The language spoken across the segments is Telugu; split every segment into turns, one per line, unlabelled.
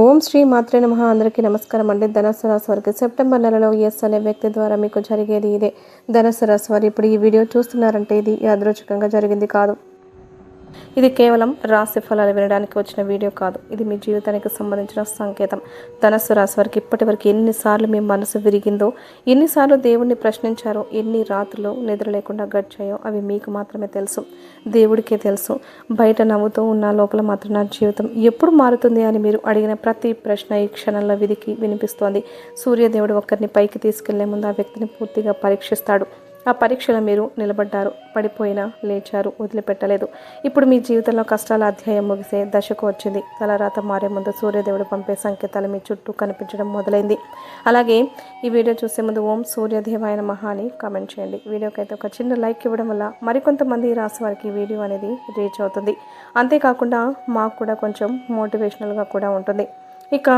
ఓం శ్రీ మాత్రే నమః. అందరికీ నమస్కారం అండి. ధనుస్సు రాశి వారికి సెప్టెంబర్ నెలలో ఎస్ అనే వ్యక్తి ద్వారా మీకు జరిగేది ఇదే. ధనుస్సు రాశి వారు ఇప్పుడు ఈ వీడియో చూస్తున్నారంటే ఇది యాదృచ్ఛికంగా జరిగింది కాదు. ఇది కేవలం రాశి ఫలాలు వినడానికి వచ్చిన వీడియో కాదు. ఇది మీ జీవితానికి సంబంధించిన సంకేతం. ధనుస్సు రాశి వారికి ఇప్పటి వరకు ఎన్నిసార్లు మీ మనసు విరిగిందో, ఎన్నిసార్లు దేవుణ్ణి ప్రశ్నించారో, ఎన్ని రాత్రులు నిద్ర లేకుండా గడిచాయో అవి మీకు మాత్రమే తెలుసు. దేవుడికే తెలుసు. బయట నవ్వుతూ ఉన్న లోపల మాత్రం నా జీవితం ఎప్పుడు మారుతుంది అని మీరు అడిగిన ప్రతి ప్రశ్న ఈ క్షణంలో వినిపిస్తోంది. సూర్యదేవుడు ఒక్కరిని పైకి తీసుకెళ్లే ముందు ఆ వ్యక్తిని పూర్తిగా పరీక్షిస్తాడు. ఆ పరీక్షలో మీరు నిలబడ్డారు, పడిపోయినా లేచారు, వదిలిపెట్టలేదు. ఇప్పుడు మీ జీవితంలో కష్టాల అధ్యాయం ముగిసే దశకు వచ్చింది. తలరాత మారే ముందు సూర్యదేవుడు పంపే సంకేతాలు మీ చుట్టూ కనిపించడం మొదలైంది. అలాగే ఈ వీడియో చూసే ముందు ఓం సూర్యదేవాయ నమః అని కామెంట్ చేయండి. వీడియోకి అయితే ఒక చిన్న లైక్ ఇవ్వడం వల్ల మరికొంతమంది రాశి వారికి ఈ వీడియో అనేది రీచ్ అవుతుంది. అంతేకాకుండా మాకు కూడా కొంచెం మోటివేషనల్గా కూడా ఉంటుంది. ఇక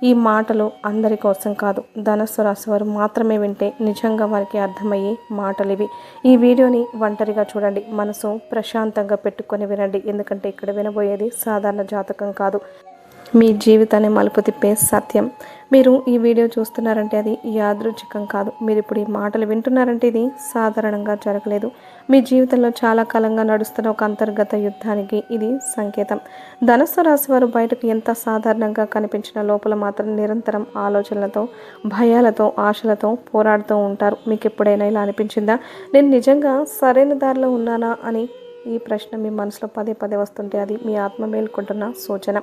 ఈ మాటలు అందరి కోసం కాదు, ధనుస్సు రాశి వారు మాత్రమే వింటే నిజంగా వారికి అర్థమయ్యే మాటలు ఇవి. ఈ వీడియోని ఒంటరిగా చూడండి, మనసు ప్రశాంతంగా పెట్టుకొని వినండి. ఎందుకంటే ఇక్కడ వినబోయేది సాధారణ జాతకం కాదు, మీ జీవితాన్ని మలుపు తిప్పే సత్యం. మీరు ఈ వీడియో చూస్తున్నారంటే అది యాదృచ్ఛికం కాదు. మీరు ఇప్పుడు ఈ మాటలు వింటున్నారంటే ఇది సాధారణంగా జరగలేదు. మీ జీవితంలో చాలా కాలంగా నడుస్తున్న ఒక అంతర్గత యుద్ధానికి ఇది సంకేతం. ధనుస్సు రాశి వారు బయటకు ఎంత సాధారణంగా కనిపించిన లోపల మాత్రం నిరంతరం ఆలోచనలతో, భయాలతో, ఆశలతో పోరాడుతూ ఉంటారు. మీకు ఎప్పుడైనా ఇలా అనిపించిందా, నేను నిజంగా సరైన దారిలో ఉన్నానా అని? ఈ ప్రశ్న మీ మనసులో పదే పదే వస్తుంటే అది మీ ఆత్మ మేల్కొంటున్న సూచన.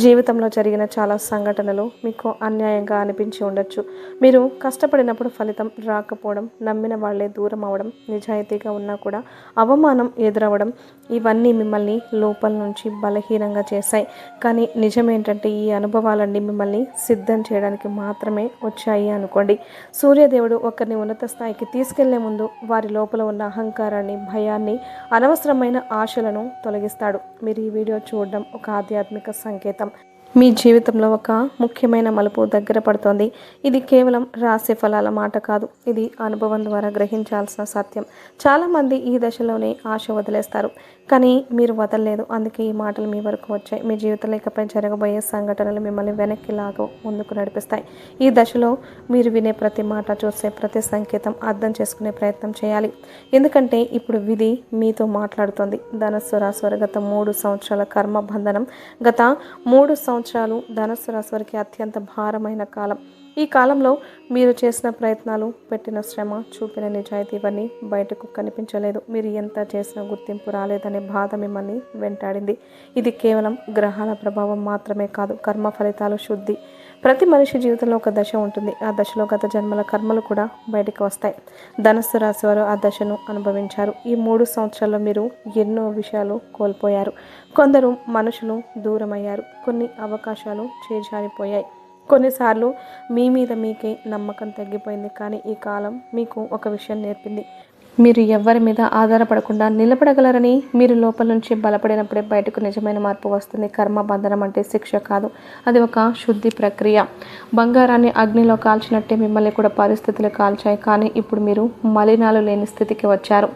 జీవితంలో జరిగిన చాలా సంఘటనలు మీకు అన్యాయంగా అనిపించి ఉండొచ్చు. మీరు కష్టపడినప్పుడు ఫలితం రాకపోవడం, నమ్మిన వాళ్లే దూరం అవ్వడం, నిజాయితీగా ఉన్నా కూడా అవమానం ఎదురవ్వడం, ఇవన్నీ మిమ్మల్ని లోపల నుంచి బలహీనంగా చేశాయి. కానీ నిజమేంటంటే ఈ అనుభవాలన్నీ మిమ్మల్ని సిద్ధం చేయడానికి మాత్రమే వచ్చాయి అనుకోండి. సూర్యదేవుడు ఒకరిని ఉన్నత స్థాయికి తీసుకెళ్లే ముందు వారి లోపల ఉన్న అహంకారాన్ని, భయాన్ని, అనవసరమైన ఆశలను తొలగిస్తాడు. మీరు ఈ వీడియో చూడడం ఒక ఆధ్యాత్మిక సంకేతం. మీ జీవితంలో ఒక ముఖ్యమైన మలుపు దగ్గర పడుతోంది. ఇది కేవలం రాశి ఫలాల మాట కాదు, ఇది అనుభవం ద్వారా గ్రహించాల్సిన సత్యం. చాలామంది ఈ దశలోనే ఆశ వదిలేస్తారు, కానీ మీరు వదలలేదు. అందుకే ఈ మాటలు మీ వరకు వచ్చాయి. మీ జీవితంలో ఇకపై జరగబోయే సంఘటనలు మిమ్మల్ని వెనక్కి లాగా ముందుకు నడిపిస్తాయి. ఈ దశలో మీరు వినే ప్రతి మాట, చూసే ప్రతి సంకేతం అర్థం చేసుకునే ప్రయత్నం చేయాలి. ఎందుకంటే ఇప్పుడు విధి మీతో మాట్లాడుతోంది. ధనుస్సు రాశి వారి గత 3 సంవత్సరాల కర్మ బంధనం, గత 3 సంవత్సరాలు ధనుస్సు రాశి వారికి అత్యంత భారమైన కాలం. ఈ కాలంలో మీరు చేసిన ప్రయత్నాలు, పెట్టిన శ్రమ, చూపిన నిజాయితీ ఇవన్నీ బయటకు కనిపించలేదు. మీరు ఎంత చేసినా గుర్తింపు రాలేదనే బాధ మిమ్మల్ని వెంటాడింది. ఇది కేవలం గ్రహాల ప్రభావం మాత్రమే కాదు, కర్మ ఫలితాలు శుద్ధి. ప్రతి మనిషి జీవితంలో ఒక దశ ఉంటుంది. ఆ దశలో గత జన్మల కర్మలు కూడా బయటకు వస్తాయి. ధనుస్సు రాశి వారు ఆ దశను అనుభవించారు. ఈ 3 సంవత్సరాల్లో మీరు ఎన్నో విషయాలు కోల్పోయారు. కొందరు మనుషులు దూరమయ్యారు, కొన్ని అవకాశాలు చేజారిపోయాయి, కొన్నిసార్లు మీ మీద మీకే నమ్మకం తగ్గిపోయింది. కానీ ఈ కాలం మీకు ఒక విషయం నేర్పింది. మీరు ఎవరి మీద ఆధారపడకుండా నిలబడగలరని. మీరు లోపల నుంచి బలపడినప్పుడే బయటకు నిజమైన మార్పు వస్తుంది. కర్మ బంధనం అంటే శిక్ష కాదు, అది ఒక శుద్ధి ప్రక్రియ. బంగారాన్ని అగ్నిలో కాల్చినట్టే మిమ్మల్ని కూడా పరిస్థితులు కాల్చాయి. కానీ ఇప్పుడు మీరు మలినాలు లేని స్థితికి వచ్చారు.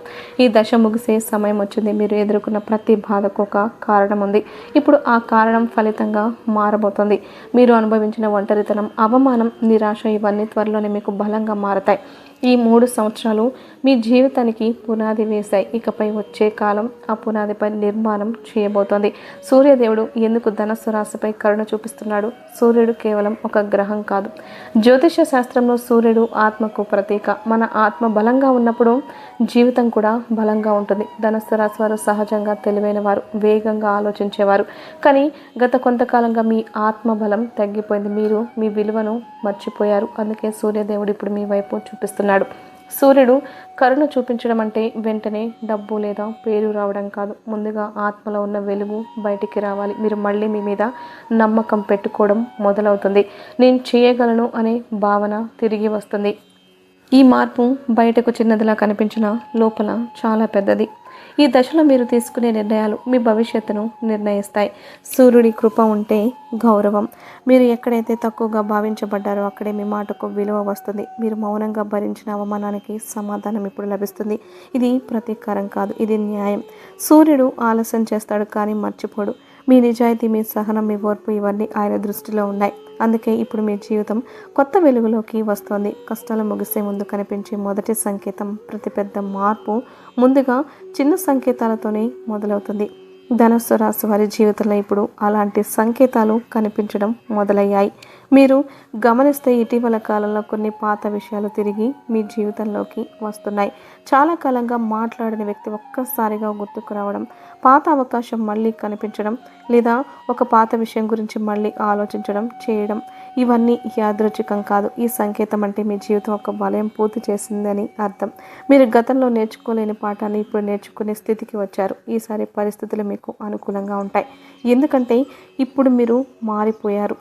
ఈ దశ ముగిసే సమయం వచ్చింది. మీరు ఎదుర్కొన్న ప్రతి బాధకు ఒక కారణం ఉంది. ఇప్పుడు ఆ కారణం ఫలితంగా మారబోతుంది. మీరు అనుభవించిన ఒంటరితనం, అవమానం, నిరాశ ఇవన్నీ త్వరలోనే మీకు బలంగా మారతాయి. ఈ 3 సంవత్సరాలు మీ జీవితానికి పునాది వేశాయి. ఇకపై వచ్చే కాలం ఆ పునాదిపై నిర్మాణం చేయబోతోంది. సూర్యదేవుడు ఎందుకు ధనుస్సు రాశిపై కరుణ చూపిస్తున్నాడు? సూర్యుడు కేవలం ఒక గ్రహం కాదు. జ్యోతిష శాస్త్రంలో సూర్యుడు ఆత్మకు ప్రతీక. మన ఆత్మ బలంగా ఉన్నప్పుడు జీవితం కూడా బలంగా ఉంటుంది. ధనుస్సు రాశి వారు సహజంగా తెలివైన వారు, వేగంగా ఆలోచించేవారు. కానీ గత కొంతకాలంగా మీ ఆత్మ బలం తగ్గిపోయింది. మీరు మీ విలువను మర్చిపోయారు. అందుకే సూర్యదేవుడు ఇప్పుడు మీ వైపు చూపిస్తున్నాడు. సూర్యుడు కరుణ చూపించడం అంటే వెంటనే డబ్బు లేదా పేరు రావడం కాదు. ముందుగా ఆత్మలో ఉన్న వెలుగు బయటికి రావాలి. మీరు మళ్ళీ మీ మీద నమ్మకం పెట్టుకోవడం మొదలవుతుంది. నేను చేయగలను అనే భావన తిరిగి వస్తుంది. ఈ మార్పు బయటకు చిన్నదిలా కనిపించిన లోపల చాలా పెద్దది. ఈ దశలో మీరు తీసుకునే నిర్ణయాలు మీ భవిష్యత్తును నిర్ణయిస్తాయి. సూర్యుడి కృప ఉంటే గౌరవం. మీరు ఎక్కడైతే తక్కువగా భావించబడ్డారో అక్కడే మీ మాటకు విలువ వస్తుంది. మీరు మౌనంగా భరించిన అవమానానికి సమాధానం ఇప్పుడు లభిస్తుంది. ఇది ప్రతీకారం కాదు, ఇది న్యాయం. సూర్యుడు ఆలస్యం చేస్తాడు కానీ మర్చిపోడు. మీ నిజాయితీ, మీ సహనం, మీ ఓర్పు ఇవన్నీ ఆయన దృష్టిలో ఉన్నాయి. అందుకే ఇప్పుడు మీ జీవితం కొత్త వెలుగులోకి వస్తోంది. కష్టాలు ముగిసే ముందు కనిపించే మొదటి సంకేతం, ప్రతి పెద్ద మార్పు ముందుగా చిన్న సంకేతాలతోనే మొదలవుతుంది. ధనుస్సు రాశి వారి జీవితంలో ఇప్పుడు అలాంటి సంకేతాలు కనిపించడం మొదలయ్యాయి. మీరు గమనిస్తే ఇటీవల కాలంలో కొన్ని పాత విషయాలు తిరిగి మీ జీవితంలోకి వస్తున్నాయి. చాలా కాలంగా మాట్లాడిన వ్యక్తి ఒక్కసారిగా గుర్తుకు రావడం, పాత అవకాశం మళ్ళీ కనిపించడం, లేదా ఒక పాత విషయం గురించి మళ్ళీ ఆలోచించడం చేయడం, ఇవన్నీ యాదృచ్ఛికం కాదు. ఈ సంకేతం అంటే మీ జీవితం ఒక వలయం పూర్తి చేసిందని అర్థం. మీరు గతంలో నేర్చుకోలేని పాఠాన్ని ఇప్పుడు నేర్చుకునే స్థితికి వచ్చారు. ఈసారి పరిస్థితులు మీకు అనుకూలంగా ఉంటాయి. ఎందుకంటే ఇప్పుడు మీరు మారిపోయారు.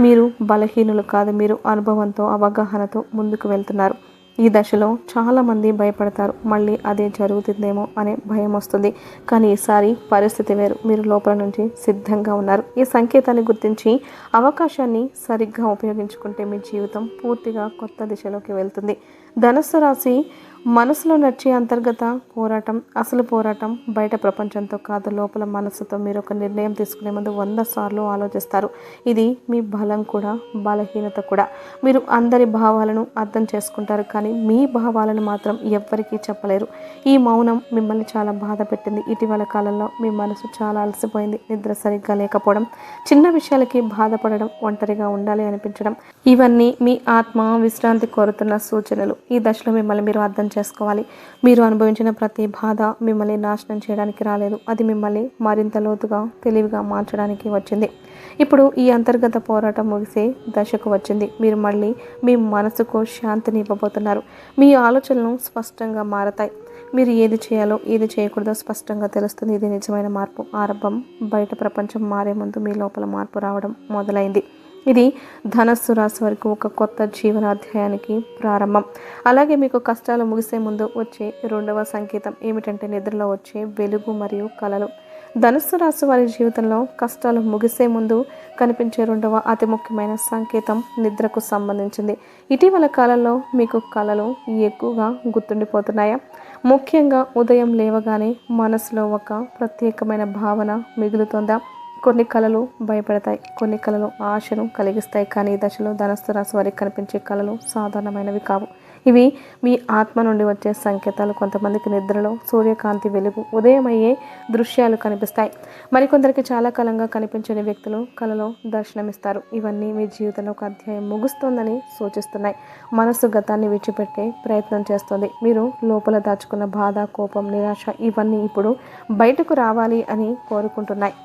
మీరు బలహీనులు కాదు, మీరు అనుభవంతో, అవగాహనతో ముందుకు వెళ్తున్నారు. ఈ దశలో చాలామంది భయపడతారు. మళ్ళీ అదే జరుగుతుందేమో అనే భయం వస్తుంది. కానీ ఈసారి పరిస్థితి వేరు. మీరు లోపల నుంచి సిద్ధంగా ఉన్నారు. ఈ సంకేతాన్ని గుర్తించి అవకాశాన్ని సరిగ్గా ఉపయోగించుకుంటే మీ జీవితం పూర్తిగా కొత్త దిశలోకి వెళ్తుంది. ధనుస్సు రాశి మనసులో నచ్చే అంతర్గత పోరాటం, అసలు పోరాటం బయట ప్రపంచంతో కాదు, లోపల మనసుతో. మీరు ఒక నిర్ణయం తీసుకునే ముందు 100 సార్లు ఆలోచిస్తారు. ఇది మీ బలం కూడా, బలహీనత కూడా. మీరు అందరి భావాలను అర్థం చేసుకుంటారు, కానీ మీ భావాలను మాత్రం ఎవ్వరికీ చెప్పలేరు. ఈ మౌనం మిమ్మల్ని చాలా బాధ పెట్టింది. ఇటీవల కాలంలో మీ మనసు చాలా అలసిపోయింది. నిద్ర సరిగ్గా లేకపోవడం, చిన్న విషయాలకి బాధపడడం, ఒంటరిగా ఉండాలి అనిపించడం, ఇవన్నీ మీ ఆత్మ విశ్రాంతి కోరుతున్న సూచనలు. ఈ దశలో మిమ్మల్ని మీరు అర్థం చేసుకోవాలి. మీరు అనుభవించిన ప్రతి బాధ మిమ్మల్ని నాశనం చేయడానికి రాలేదు. అది మిమ్మల్ని మరింత లోతుగా, తెలివిగా మార్చడానికి వచ్చింది. ఇప్పుడు ఈ అంతర్గత పోరాటం ముగిసే దశకు వచ్చింది. మీరు మళ్ళీ మీ మనసుకు శాంతిని ఇవ్వబోతున్నారు. మీ ఆలోచనలు స్పష్టంగా మారతాయి. మీరు ఏది చేయాలో, ఏది చేయకూడదో స్పష్టంగా తెలుస్తుంది. ఇది నిజమైన మార్పు ఆరంభం. బయట ప్రపంచం మారే ముందు మీ లోపల మార్పు రావడం మొదలైంది. ఇది ధనస్సు రాశి వరకు ఒక కొత్త జీవనాధ్యాయానికి ప్రారంభం. అలాగే మీకు కష్టాలు ముగిసే ముందు వచ్చే రెండవ సంకేతం ఏమిటంటే నిద్రలో వచ్చే వెలుగు మరియు కలలు. ధనుస్సు రాశి వారి జీవితంలో కష్టాలు ముగిసే ముందు కనిపించే రెండవ అతి ముఖ్యమైన సంకేతం నిద్రకు సంబంధించింది. ఇటీవల కాలంలో మీకు కలలు ఎక్కువగా గుర్తుండిపోతున్నాయా? ముఖ్యంగా ఉదయం లేవగానే మనసులో ఒక ప్రత్యేకమైన భావన మిగులుతోందా? కొన్ని కళలు భయపడతాయి, కొన్ని కళలు ఆశను కలిగిస్తాయి. కానీ ఈ దశలో ధనుస్సు రాశి వారికి కనిపించే కళలు సాధారణమైనవి కావు. ఇవి మీ ఆత్మ నుండి వచ్చే సంకేతాలు. కొంతమందికి నిద్రలో సూర్యకాంతి వెలుగు, ఉదయమయ్యే దృశ్యాలు కనిపిస్తాయి. మరికొందరికి చాలా కాలంగా కనిపించని వ్యక్తులు కళలో దర్శనమిస్తారు. ఇవన్నీ మీ జీవితంలో ఒక అధ్యాయం ముగుస్తోందని సూచిస్తున్నాయి. మనసు గతాన్ని విడిచిపెట్టే ప్రయత్నం చేస్తుంది. మీరు లోపల దాచుకున్న బాధ, కోపం, నిరాశ ఇవన్నీ ఇప్పుడు బయటకు రావాలి అని కోరుకుంటున్నాయి.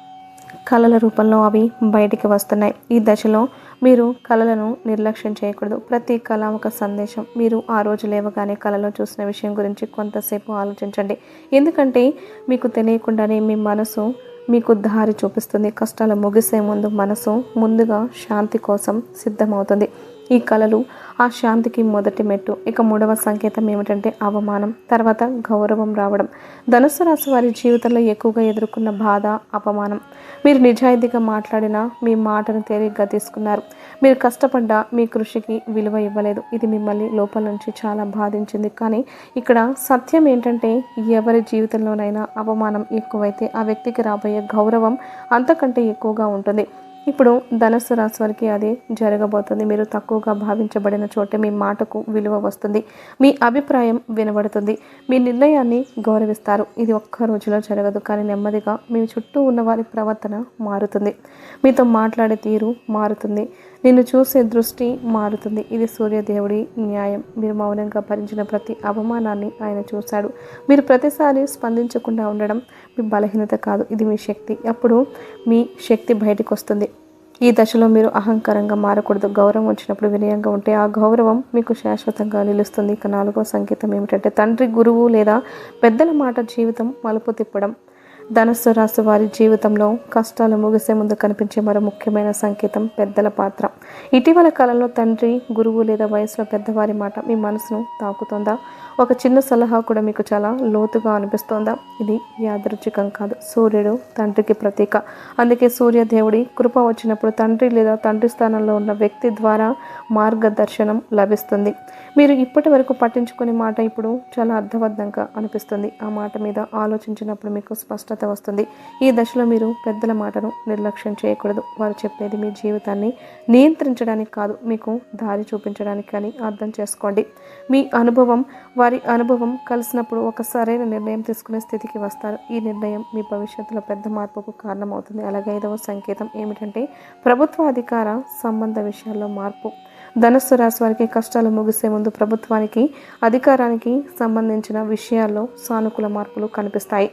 కళల రూపంలో అవి బయటికి వస్తున్నాయి. ఈ దశలో మీరు కళలను నిర్లక్ష్యం చేయకూడదు. ప్రతి కళ ఒక సందేశం. మీరు ఆ రోజు లేవగానే కళలో చూసిన విషయం గురించి కొంతసేపు ఆలోచించండి. ఎందుకంటే మీకు తెలియకుండానే మీ మనసు మీకు దారి చూపిస్తుంది. కష్టాలు ముగిసే ముందు మనసు ముందుగా శాంతి కోసం సిద్ధమవుతుంది. ఈ కళలు ఆ శాంతికి మొదటి మెట్టు. ఇక మూడవ సంకేతం ఏమిటంటే అవమానం, తర్వాత గౌరవం రావడం. ధనుస్సు రాశి వారి జీవితంలో ఎక్కువగా ఎదుర్కొన్న బాధ, అపమానం. మీరు నిజాయితీగా మాట్లాడినా మీ మాటను తేలిగ్గా తీసుకున్నారు. మీరు కష్టపడ్డ మీ కృషికి విలువ ఇవ్వలేదు. ఇది మిమ్మల్ని లోపల నుంచి చాలా బాధించింది. కానీ ఇక్కడ సత్యం ఏంటంటే ఎవరి జీవితంలోనైనా అవమానం ఎక్కువైతే ఆ వ్యక్తికి రాబోయే గౌరవం అంతకంటే ఎక్కువగా ఉంటుంది. ఇప్పుడు ధనుస్సు రాశి వారికి అది జరగబోతుంది. మీరు తక్కువగా భావించబడిన చోటే మీ మాటకు విలువ వస్తుంది. మీ అభిప్రాయం వినబడుతుంది. మీ నిర్ణయాన్ని గౌరవిస్తారు. ఇది ఒక్క రోజులో జరగదు, కానీ నెమ్మదిగా మీ చుట్టూ ఉన్న వారి ప్రవర్తన మారుతుంది. మీతో మాట్లాడే తీరు మారుతుంది. నిన్ను చూసే దృష్టి మారుతుంది. ఇది సూర్యదేవుడి న్యాయం. మీరు మౌనంగా భరించిన ప్రతి అవమానాన్ని ఆయన చూశాడు. మీరు ప్రతిసారి స్పందించకుండా ఉండడం మీ బలహీనత కాదు, ఇది మీ శక్తి. అప్పుడు మీ శక్తి బయటకు వస్తుంది. ఈ దశలో మీరు అహంకారంగా మారకూడదు. గౌరవం వచ్చినప్పుడు వినయంగా ఉంటే ఆ గౌరవం మీకు శాశ్వతంగా నిలుస్తుంది. ఇక నాలుగో సంకేతం ఏమిటంటే తండ్రి, గురువు లేదా పెద్దల మాట జీవితం మలుపు తిప్పడం. ధనుస్సు రాశి వారి జీవితంలో కష్టాలు ముగిసే ముందు కనిపించే మరో ముఖ్యమైన సంకేతం పెద్దల పాత్ర. ఇటీవల కాలంలో తండ్రి, గురువు లేదా వయసులో పెద్దవారి మాట మీ మనసును తాకుతోందా? ఒక చిన్న సలహా కూడా మీకు చాలా లోతుగా అనిపిస్తోందా? ఇది యాదృచ్ఛికం కాదు. సూర్యుడు తండ్రికి ప్రతీక. అందుకే సూర్యదేవుడి కృప వచ్చినప్పుడు తండ్రి లేదా తండ్రి స్థానంలో ఉన్న వ్యక్తి ద్వారా మార్గదర్శనం లభిస్తుంది. మీరు ఇప్పటి వరకు పట్టించుకునే మాట ఇప్పుడు చాలా అర్థబద్ధంగా అనిపిస్తుంది. ఆ మాట మీద ఆలోచించినప్పుడు మీకు స్పష్టత వస్తుంది. ఈ దశలో మీరు పెద్దల మాటను నిర్లక్ష్యం చేయకూడదు. వారు చెప్పేది మీ జీవితాన్ని నియంత్రించడానికి కాదు, మీకు దారి చూపించడానికి అని అర్థం చేసుకోండి. మీ అనుభవం వారి అనుభవం కలిసినప్పుడు ఒక సరైన నిర్ణయం తీసుకునే స్థితికి వస్తారు. ఈ నిర్ణయం మీ భవిష్యత్తులో పెద్ద మార్పుకు కారణమవుతుంది. అలాగే 5వ సంకేతం ఏమిటంటే ప్రభుత్వ అధికార సంబంధ విషయాల్లో మార్పు. ధనుస్సు రాశి వారికి కష్టాలు ముగిసే ముందు ప్రభుత్వానికి అధికారానికి సంబంధించిన విషయాల్లో సానుకూల మార్పులు కనిపిస్తాయి.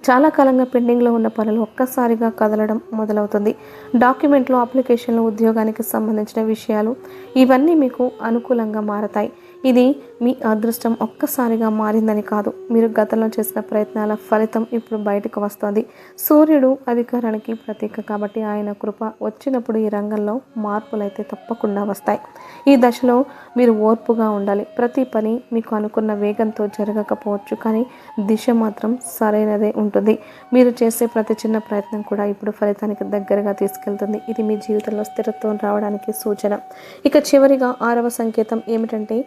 చాలా కాలంగా పెండింగ్లో ఉన్న పనులు ఒక్కసారిగా కదలడం మొదలవుతుంది. డాక్యుమెంట్లు, అప్లికేషన్లు, ఉద్యోగానికి సంబంధించిన విషయాలు ఇవన్నీ మీకు అనుకూలంగా మారతాయి. ఇది మీ అదృష్టం ఒక్కసారిగా మారిందని కాదు, మీరు గతంలో చేసిన ప్రయత్నాల ఫలితం ఇప్పుడు బయటకు వస్తుంది. సూర్యుడు అధికారానికి ప్రతీక కాబట్టి ఆయన కృప వచ్చినప్పుడు ఈ రంగంలో మార్పులైతే తప్పకుండా వస్తాయి. ఈ దశలో మీరు ఓర్పుగా ఉండాలి. ప్రతి పని మీకు అనుకున్న వేగంతో జరగకపోవచ్చు, కానీ దిశ మాత్రం సరైనదే ఉంటుంది. మీరు చేసే ప్రతి చిన్న ప్రయత్నం కూడా ఇప్పుడు ఫలితానికి దగ్గరగా తీసుకెళ్తుంది. ఇది మీ జీవితంలో స్థిరత్వం రావడానికి సూచన. ఇక చివరిగా 6వ సంకేతం ఏమిటంటే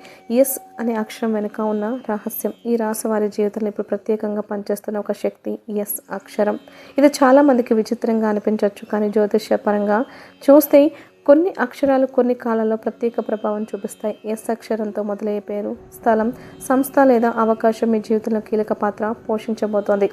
ఎస్ అనే అక్షరం వెనుక ఉన్న రహస్యం. ఈ రాశి వారి జీవితంలో ఇప్పుడు ప్రత్యేకంగా పనిచేస్తున్న ఒక శక్తి ఎస్ అక్షరం. ఇది చాలామందికి విచిత్రంగా అనిపించవచ్చు, కానీ జ్యోతిష్యపరంగా చూస్తే కొన్ని అక్షరాలు కొన్ని కాలాల్లో ప్రత్యేక ప్రభావం చూపిస్తాయి. ఎస్ అక్షరంతో మొదలయ్యే పేరు, స్థలం, సంస్థ లేదా అవకాశం మీ జీవితంలో కీలక పాత్ర పోషించబోతోంది.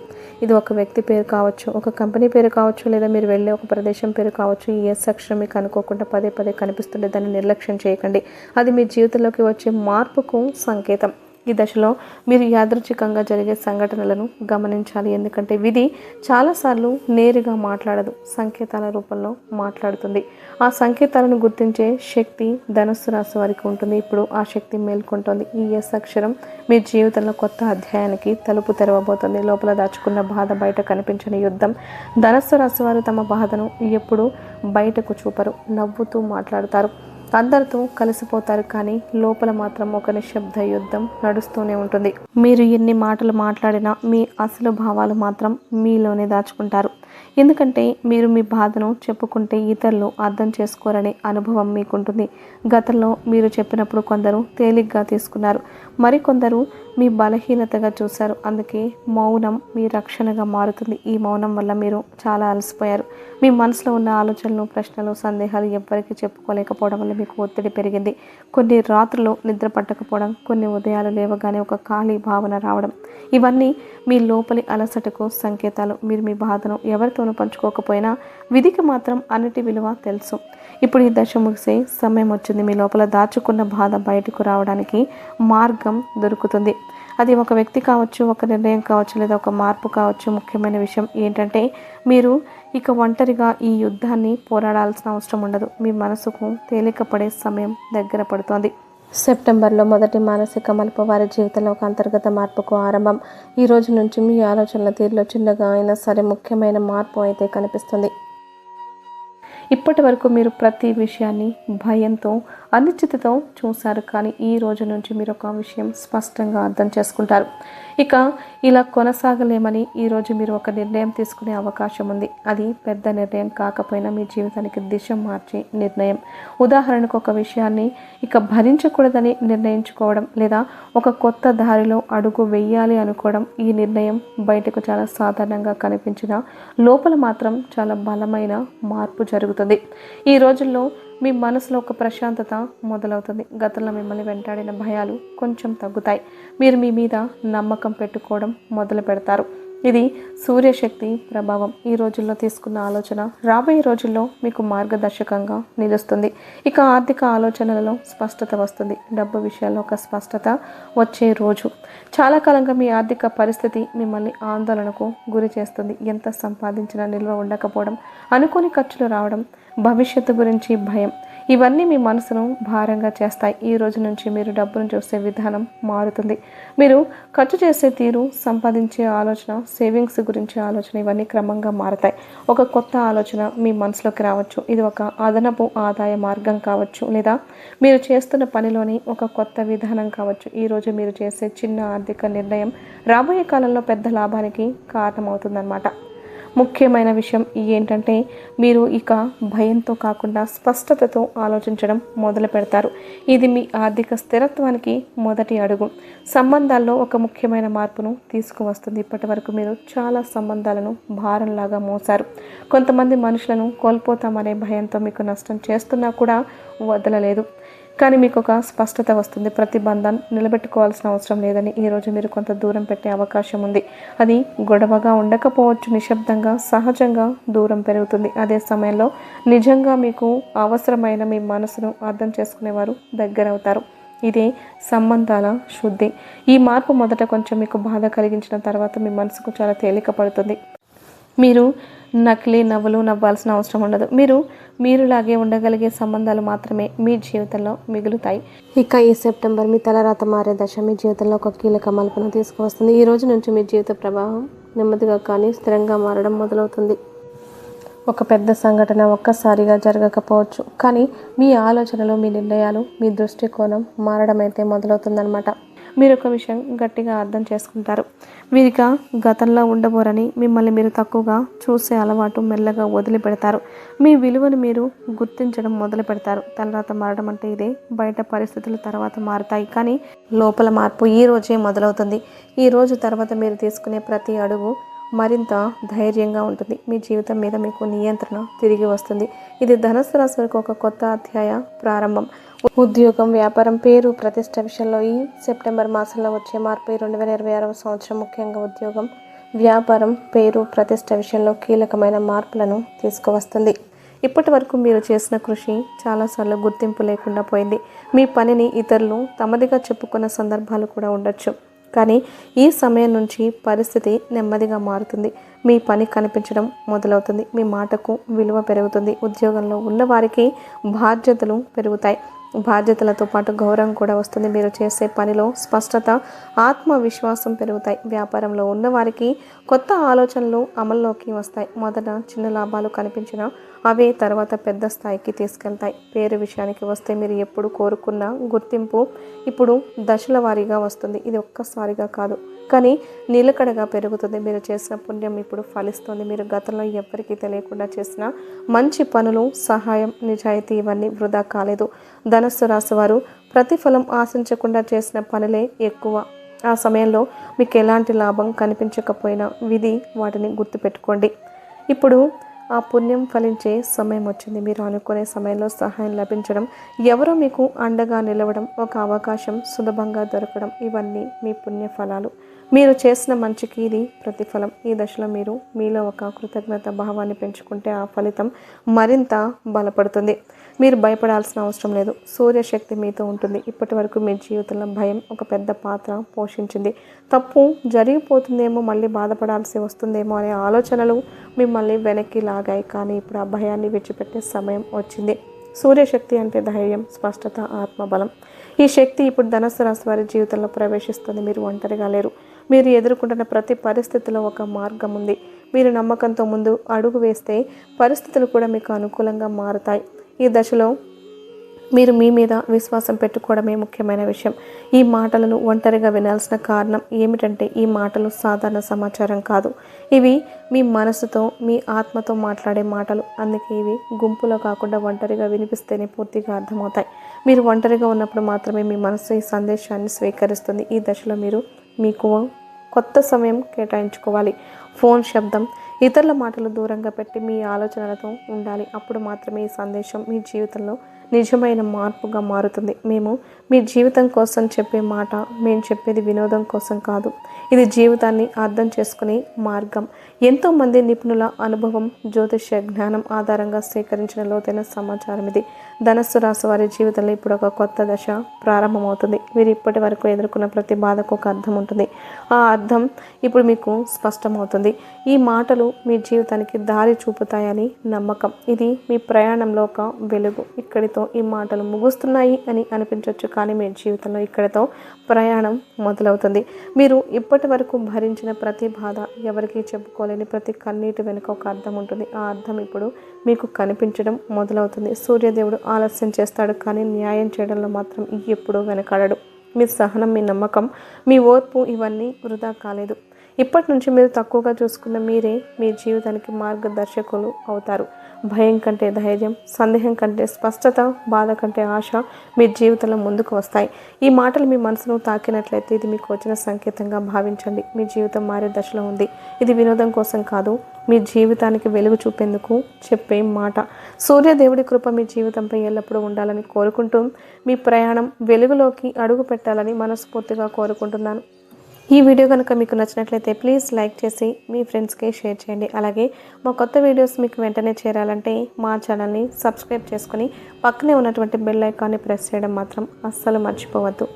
ఇది ఒక వ్యక్తి పేరు కావచ్చు, ఒక కంపెనీ పేరు కావచ్చు, లేదా మీరు వెళ్ళే ఒక ప్రదేశం పేరు కావచ్చు. ఈ ఎస్ అక్షరం మీకు అనుకోకుండా పదే పదే కనిపిస్తుంటే దాన్ని నిర్లక్ష్యం చేయకండి. అది మీ జీవితంలోకి వచ్చే మార్పుకు సంకేతం. ఈ దశలో మీరు యాదృచ్ఛికంగా జరిగే సంఘటనలను గమనించాలి. ఎందుకంటే విధి చాలాసార్లు నేరుగా మాట్లాడదు, సంకేతాల రూపంలో మాట్లాడుతుంది. ఆ సంకేతాలను గుర్తించే శక్తి ధనుస్సు రాశి వారికి ఉంటుంది. ఇప్పుడు ఆ శక్తి మేల్కొంటుంది. ఈ ఎస్ అక్షరం మీ జీవితంలో కొత్త అధ్యాయానికి తలుపు తెరవబోతుంది. లోపల దాచుకున్న బాధ, బయట కనిపించని యుద్ధం. ధనుస్సు రాశి వారు తమ బాధను ఎప్పుడు బయటకు చూపరు, నవ్వుతూ మాట్లాడతారు, అందరితో కలిసిపోతారు, కానీ లోపల మాత్రం ఒక నిశ్శబ్ద యుద్ధం నడుస్తూనే ఉంటుంది. మీరు ఎన్ని మాటలు మాట్లాడినా మీ అసలు భావాలు మాత్రం మీలోనే దాచుకుంటారు. ఎందుకంటే మీరు మీ బాధను చెప్పుకుంటే ఇతరులు అర్థం చేసుకోరనే అనుభవం మీకుంటుంది. గతంలో మీరు చెప్పినప్పుడు కొందరు తేలిగ్గా తీసుకున్నారు, మరికొందరు మీ బలహీనతగా చూశారు. అందుకే మౌనం మీ రక్షణగా మారుతుంది. ఈ మౌనం వల్ల మీరు చాలా అలసిపోయారు. మీ మనసులో ఉన్న ఆలోచనలు, ప్రశ్నలు, సందేహాలు ఎవ్వరికీ చెప్పుకోలేకపోవడం వల్ల మీకు ఒత్తిడి పెరిగింది. కొన్ని రాత్రులు నిద్ర పట్టకపోవడం, కొన్ని ఉదయాలు లేవగానే ఒక ఖాళీ భావన రావడం, ఇవన్నీ మీ లోపలి అలసటకు సంకేతాలు. మీరు మీ బాధను ఎవరితోనూ పంచుకోకపోయినా విధికి మాత్రం అన్నిటి విలువ తెలుసు. ఇప్పుడు ఈ దశ ముగిసే సమయం వచ్చింది. మీ లోపల దాచుకున్న బాధ బయటకు రావడానికి మార్గం దొరుకుతుంది. అది ఒక వ్యక్తి కావచ్చు, ఒక నిర్ణయం కావచ్చు, లేదా ఒక మార్పు కావచ్చు. ముఖ్యమైన విషయం ఏంటంటే మీరు ఇక ఒంటరిగా ఈ యుద్ధాన్ని పోరాడాల్సిన అవసరం ఉండదు. మీ మనసుకు తేలికపడే సమయం దగ్గర పడుతోంది. సెప్టెంబర్లో మొదటి మానసిక మలుపు వారి జీవితంలో ఒక అంతర్గత మార్పుకు ఆరంభం. ఈ రోజు నుంచి మీ ఆలోచనల తీరులో చిన్నగా అయినా సరే ముఖ్యమైన మార్పు అయితే కనిపిస్తుంది. ఇప్పటి వరకు మీరు ప్రతి విషయాన్ని భయంతో, అనిశ్చితతో చూశారు, కానీ ఈ రోజు నుంచి మీరు ఒక విషయం స్పష్టంగా అర్థం చేసుకుంటారు. ఇక ఇలా కొనసాగలేమని ఈరోజు మీరు ఒక నిర్ణయం తీసుకునే అవకాశం ఉంది. అది పెద్ద నిర్ణయం కాకపోయినా మీ జీవితానికి దిశ మార్చే నిర్ణయం. ఉదాహరణకు ఒక విషయాన్ని ఇక భరించకూడదని నిర్ణయించుకోవడం, లేదా ఒక కొత్త దారిలో అడుగు వెయ్యాలి అనుకోవడం. ఈ నిర్ణయం బయటకు చాలా సాధారణంగా కనిపించినా లోపల మాత్రం చాలా బలమైన మార్పు జరుగుతుంది. ఈ రోజుల్లో మీ మనసులో ఒక ప్రశాంతత మొదలవుతుంది. గతంలో మిమ్మల్ని వెంటాడిన భయాలు కొంచెం తగ్గుతాయి. మీరు మీ మీద నమ్మకం పెట్టుకోవడం మొదలు పెడతారు. ఇది సూర్యశక్తి ప్రభావం. ఈ రోజుల్లో తీసుకున్న ఆలోచన రాబోయే రోజుల్లో మీకు మార్గదర్శకంగా నిలుస్తుంది. ఇక ఆర్థిక ఆలోచనలలో స్పష్టత వస్తుంది. డబ్బు విషయాల్లో ఒక స్పష్టత వచ్చే రోజు. చాలా కాలంగా మీ ఆర్థిక పరిస్థితి మిమ్మల్ని ఆందోళనకు గురి చేస్తుంది. ఎంత సంపాదించినా నిల్వ ఉండకపోవడం, అనుకోని ఖర్చులు రావడం, భవిష్యత్తు గురించి భయం, ఇవన్నీ మీ మనసును భారంగా చేస్తాయి. ఈ రోజు నుంచి మీరు డబ్బును చూసే విధానం మారుతుంది. మీరు ఖర్చు చేసే తీరు, సంపాదించే ఆలోచన, సేవింగ్స్ గురించి ఆలోచన ఇవన్నీ క్రమంగా మారతాయి. ఒక కొత్త ఆలోచన మీ మనసులోకి రావచ్చు. ఇది ఒక అదనపు ఆదాయ మార్గం కావచ్చు, లేదా మీరు చేస్తున్న పనిలోని ఒక కొత్త విధానం కావచ్చు. ఈరోజు మీరు చేసే చిన్న ఆర్థిక నిర్ణయం రాబోయే కాలంలో పెద్ద లాభానికి కారణమవుతుందన్నమాట. ముఖ్యమైన విషయం ఏంటంటే మీరు ఇక భయంతో కాకుండా స్పష్టతతో ఆలోచించడం మొదలు పెడతారు. ఇది మీ ఆర్థిక స్థిరత్వానికి మొదటి అడుగు. సంబంధాల్లో ఒక ముఖ్యమైన మార్పును తీసుకువస్తుంది. ఇప్పటి వరకు మీరు చాలా సంబంధాలను భారంలాగా మోసారు. కొంతమంది మనుషులను కోల్పోతామనే భయంతో మీకు నష్టం చేస్తున్నా కూడా వదలలేదు. కానీ మీకు ఒక స్పష్టత వస్తుంది. ప్రతి బంధాన్ని నిలబెట్టుకోవాల్సిన అవసరం లేదని ఈరోజు మీరు కొంత దూరం పెట్టే అవకాశం ఉంది. అది గొడవగా ఉండకపోవచ్చు, నిశ్శబ్దంగా సహజంగా దూరం పెరుగుతుంది. అదే సమయంలో నిజంగా మీకు అవసరమైన మీ మనసును అర్థం చేసుకునేవారు దగ్గరవుతారు. ఇదే సంబంధాల శుద్ధి. ఈ మార్పు మొదట కొంచెం మీకు బాధ కలిగించిన తర్వాత మీ మనసుకు చాలా తేలిక పడుతుంది. మీరు నకిలీ నవ్వులు నవ్వాల్సిన అవసరం ఉండదు. మీరులాగే ఉండగలిగే సంబంధాలు మాత్రమే మీ జీవితంలో మిగులుతాయి. ఇక ఈ సెప్టెంబర్ మీ తలరాత మారే దశ మీ జీవితంలో ఒక కీలక మలుపును తీసుకువస్తుంది. ఈ రోజు నుంచి మీ జీవిత ప్రవాహం నెమ్మదిగా కానీ స్థిరంగా మారడం మొదలవుతుంది. ఒక పెద్ద సంఘటన ఒక్కసారిగా జరగకపోవచ్చు, కానీ మీ ఆలోచనలు, మీ నిర్ణయాలు, మీ దృష్టికోణం మారడం అయితే మొదలవుతుందన్నమాట. మీరు ఒక విషయం గట్టిగా అర్థం చేసుకుంటారు. వీరిక గతంలో ఉండబోరని మిమ్మల్ని మీరు తక్కువగా చూసే అలవాటు మెల్లగా వదిలిపెడతారు. మీ విలువను మీరు గుర్తించడం మొదలు పెడతారు. తలరాత మారడం అంటే ఇదే. బయట పరిస్థితులు తర్వాత మారుతాయి, కానీ లోపల మార్పు ఈ రోజే మొదలవుతుంది. ఈ రోజు తర్వాత మీరు తీసుకునే ప్రతి అడుగు మరింత ధైర్యంగా ఉంటుంది. మీ జీవితం మీద మీకు నియంత్రణ తిరిగి వస్తుంది. ఇది ధనుస్సు రాశి వారికి ఒక కొత్త అధ్యాయ ప్రారంభం. ఉద్యోగం, వ్యాపారం, పేరు, ప్రతిష్ట విషయంలో ఈ సెప్టెంబర్ మాసంలో వచ్చే మార్పు 2026వ సంవత్సరం ముఖ్యంగా ఉద్యోగం, వ్యాపారం, పేరు, ప్రతిష్ట విషయంలో కీలకమైన మార్పులను తీసుకువస్తుంది. ఇప్పటి వరకు మీరు చేసిన కృషి చాలాసార్లు గుర్తింపు లేకుండా పోయింది. మీ పనిని ఇతరులు తమదిగా చెప్పుకున్న సందర్భాలు కూడా ఉండొచ్చు. కానీ ఈ సమయం నుంచి పరిస్థితి నెమ్మదిగా మారుతుంది. మీ పని కనిపించడం మొదలవుతుంది. మీ మాటకు విలువ పెరుగుతుంది. ఉద్యోగంలో ఉన్నవారికి బాధ్యతలు పెరుగుతాయి. బాధ్యతలతో పాటు గౌరవం కూడా వస్తుంది. మీరు చేసే పనిలో స్పష్టత, ఆత్మవిశ్వాసం పెరుగుతాయి. వ్యాపారంలో ఉన్నవారికి కొత్త ఆలోచనలు అమల్లోకి వస్తాయి. మొదట చిన్న లాభాలు కనిపించినా అవే తర్వాత పెద్ద స్థాయికి తీసుకెళ్తాయి. పేరు విషయానికి వస్తే మీరు ఎప్పుడు కోరుకున్న గుర్తింపు ఇప్పుడు దశల వారీగా వస్తుంది. ఇది ఒక్కసారిగా కాదు, కానీ నిలకడగా పెరుగుతుంది. మీరు చేసిన పుణ్యం ఇప్పుడు ఫలిస్తుంది. మీరు గతంలో ఎవ్వరికీ తెలియకుండా చేసిన మంచి పనులు, సహాయం, నిజాయితీ ఇవన్నీ వృధా కాలేదు. ధనుస్సు రాశి వారు ప్రతిఫలం ఆశించకుండా చేసిన పనులే ఎక్కువ. ఆ సమయంలో మీకు ఎలాంటి లాభం కనిపించకపోయినా విధి వాటిని గుర్తుపెట్టుకోండి. ఇప్పుడు ఆ పుణ్యం ఫలించే సమయం వచ్చింది. మీరు అనుకునే సమయంలో సహాయం లభించడం, ఎవరో మీకు అండగా నిలవడం, ఒక అవకాశం సులభంగా దొరకడం ఇవన్నీ మీ పుణ్య ఫలాలు. మీరు చేసిన మంచికి ఇది ప్రతిఫలం. ఈ దశలో మీరు మీలో ఒక కృతజ్ఞత భావాన్ని పెంచుకుంటే ఆ ఫలితం మరింత బలపడుతుంది. మీరు భయపడాల్సిన అవసరం లేదు. సూర్యశక్తి మీతో ఉంటుంది. ఇప్పటి వరకు మీ జీవితంలో భయం ఒక పెద్ద పాత్ర పోషించింది. తప్పు జరిగిపోతుందేమో, మళ్ళీ బాధపడాల్సి వస్తుందేమో అనే ఆలోచనలు మిమ్మల్ని వెనక్కి లాగాయి. కానీ ఇప్పుడు ఆ భయాన్ని విడిచిపెట్టే సమయం వచ్చింది. సూర్యశక్తి అంటే ధైర్యం, స్పష్టత, ఆత్మబలం. ఈ శక్తి ఇప్పుడు ధనుస్సు రాశి వారి జీవితంలో ప్రవేశిస్తుంది. మీరు ఒంటరిగా లేరు. మీరు ఎదుర్కొంటున్న ప్రతి పరిస్థితిలో ఒక మార్గం ఉంది. మీరు నమ్మకంతో ముందు అడుగు వేస్తే పరిస్థితులు కూడా మీకు అనుకూలంగా మారుతాయి. ఈ దశలో మీరు మీ మీద విశ్వాసం పెట్టుకోవడమే ముఖ్యమైన విషయం. ఈ మాటలను ఒంటరిగా వినాల్సిన కారణం ఏమిటంటే ఈ మాటలు సాధారణ సమాచారం కాదు. ఇవి మీ మనసుతో, మీ ఆత్మతో మాట్లాడే మాటలు. అందుకే ఇవి గుంపులో కాకుండా ఒంటరిగా వినిపిస్తేనే పూర్తిగా అర్థమవుతాయి. మీరు ఒంటరిగా ఉన్నప్పుడు మాత్రమే మీ మనసు ఈ సందేశాన్ని స్వీకరిస్తుంది. ఈ దశలో మీరు మీకు కొత్త సమయం కేటాయించుకోవాలి. ఫోన్ శబ్దం, ఇతరుల మాటలు దూరంగా పెట్టి మీ ఆలోచనలతో ఉండాలి. అప్పుడు మాత్రమే ఈ సందేశం మీ జీవితంలో నిజమైన మార్పుగా మారుతుంది. మేము మీ జీవితం కోసం చెప్పే మాట, మేము చెప్పేది వినోదం కోసం కాదు. ఇది జీవితాన్ని అర్థం చేసుకునే మార్గం. ఎంతోమంది నిపుణుల అనుభవం, జ్యోతిష్య జ్ఞానం ఆధారంగా సేకరించిన లోతైన సమాచారం ఇది. ధనుస్సు రాశి వారి జీవితంలో ఇప్పుడు ఒక కొత్త దశ ప్రారంభమవుతుంది. మీరు ఇప్పటి వరకు ఎదుర్కొన్న ప్రతి బాధకు ఒక అర్థం ఉంటుంది. ఆ అర్థం ఇప్పుడు మీకు స్పష్టమవుతుంది. ఈ మాటలు మీ జీవితానికి దారి చూపుతాయని నమ్మకం. ఇది మీ ప్రయాణంలో ఒక వెలుగు. ఇక్కడితో ఇక్కడితో ఈ మాటలు ముగుస్తున్నాయి అని అనిపించవచ్చు, కానీ మీ జీవితంలో ఇక్కడితో ప్రయాణం మొదలవుతుంది. మీరు ఇప్పటి వరకు భరించిన ప్రతి బాధ, ఎవరికీ చెప్పుకోలేని ప్రతి కన్నీటి వెనుక ఒక అర్థం ఉంటుంది. ఆ అర్థం ఇప్పుడు మీకు కనిపించడం మొదలవుతుంది. సూర్యదేవుడు ఆలస్యం చేస్తాడు, కానీ న్యాయం చేయడంలో మాత్రం ఎప్పుడూ వెనకాడడు. మీ సహనం, మీ నమ్మకం, మీ ఓర్పు ఇవన్నీ వృధా కాలేదు. ఇప్పటి నుంచి మీరు తక్కువగా చూసుకున్న మీరే మీ జీవితానికి మార్గదర్శకులు అవుతారు. భయం కంటే ధైర్యం, సందేహం కంటే స్పష్టత, బాధ కంటే ఆశ మీ జీవితంలో ముందుకు వస్తాయి. ఈ మాటలు మీ మనసును తాకినట్లయితే ఇది మీకు వచ్చిన సంకేతంగా భావించండి. మీ జీవితం మారే దశలో ఉంది. ఇది వినోదం కోసం కాదు, మీ జీవితానికి వెలుగు చూపేందుకు చెప్పే మాట. సూర్యదేవుడి కృప మీ జీవితంపై ఎల్లప్పుడూ ఉండాలని కోరుకుంటూ మీ ప్రయాణం వెలుగులోకి అడుగు పెట్టాలని మనస్ఫూర్తిగా కోరుకుంటున్నాను. ఈ వీడియో కనుక మీకు నచ్చినట్లయితే ప్లీజ్ లైక్ చేసి మీ ఫ్రెండ్స్కి షేర్ చేయండి. అలాగే మా కొత్త వీడియోస్ మీకు వెంటనే చేరాలంటే మా ఛానల్ని సబ్స్క్రైబ్ చేసుకొని పక్కనే ఉన్నటువంటి బెల్ ఐకాన్ని ప్రెస్ చేయడం మాత్రం అస్సలు మర్చిపోవద్దు.